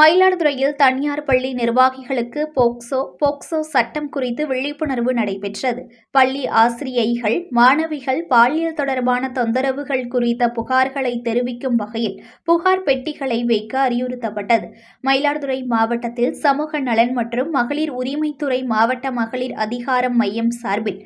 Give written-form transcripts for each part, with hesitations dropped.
மயிலாடுதுறையில் தனியார் பள்ளி நிர்வாகிகளுக்கு போக்சோ சட்டம் குறித்து விழிப்புணர்வு நடைபெற்றது. பள்ளி ஆசிரியைகள், மாணவிகள் பாலியல் தொடர்பான தொந்தரவுகள் குறித்த புகார்களை தெரிவிக்கும் வகையில் புகார் பெட்டிகளை வைக்க அறிவுறுத்தப்பட்டது. மயிலாடுதுறை மாவட்டத்தில் சமூக நலன் மற்றும் மகளிர் உரிமைத்துறை மாவட்ட மகளிர் அதிகாரம் மையம் சார்பில்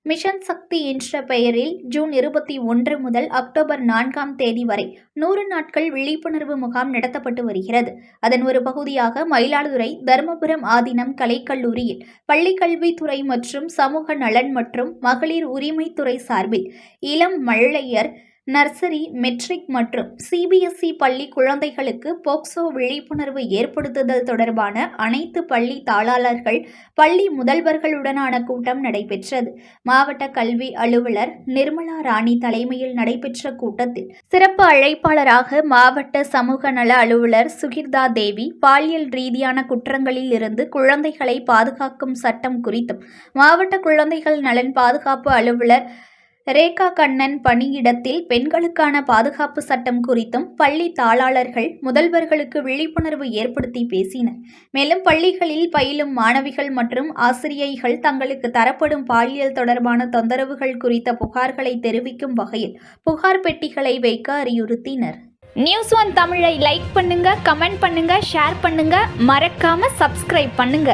மிஷன் சக்தி என்ற பெயரில் ஜூன் 21 முதல் அக்டோபர் 4 வரை 100 நாட்கள் விழிப்புணர்வு முகாம் நடத்தப்பட்டு வருகிறது. அதன் ஒரு பகுதியாக மயிலாடுதுறை தர்மபுரம் ஆதீனம் கலைக்கல்லூரியில் பள்ளிக்கல்வித்துறை மற்றும் சமூக நலன் மற்றும் மகளிர் உரிமைத்துறை சார்பில் இளம் மழலையர், நர்சரி, மெட்ரிக் மற்றும் CBSE பள்ளி குழந்தைகளுக்கு போக்சோ விழிப்புணர்வு ஏற்படுத்துதல் தொடர்பான அனைத்து பள்ளி தாளாளர்கள், பள்ளி முதல்வர்களுடனான கூட்டம் நடைபெற்றது. மாவட்ட கல்வி அலுவலர் நிர்மலா ராணி தலைமையில் நடைபெற்ற கூட்டத்தில் சிறப்பு அழைப்பாளராக மாவட்ட சமூக நல அலுவலர் சுகிர்தா தேவி, பாலியல் ரீதியான குற்றங்களில் இருந்து குழந்தைகளை பாதுகாக்கும் சட்டம் குறித்தும், மாவட்ட குழந்தைகள் நலன் பாதுகாப்பு அலுவலர் ரேகா கண்ணன் பணியிடத்தில் பெண்களுக்கான பாதுகாப்பு சட்டம் குறித்தும் பள்ளி தாளாளர்கள், முதல்வர்களுக்கு விழிப்புணர்வு ஏற்படுத்தி பேசினர். மேலும் பள்ளிகளில் பயிலும் மாணவிகள் மற்றும் ஆசிரியைகள் தங்களுக்கு தரப்படும் பாலியல் தொடர்பான தொந்தரவுகள் குறித்த புகார்களை தெரிவிக்கும் வகையில் புகார் பெட்டிகளை வைக்க அறிவுறுத்தினர். News1 தமிழை லைக் பண்ணுங்க, கமெண்ட் பண்ணுங்க, ஷேர் பண்ணுங்க, மறக்காம சப்ஸ்கிரைப் பண்ணுங்க.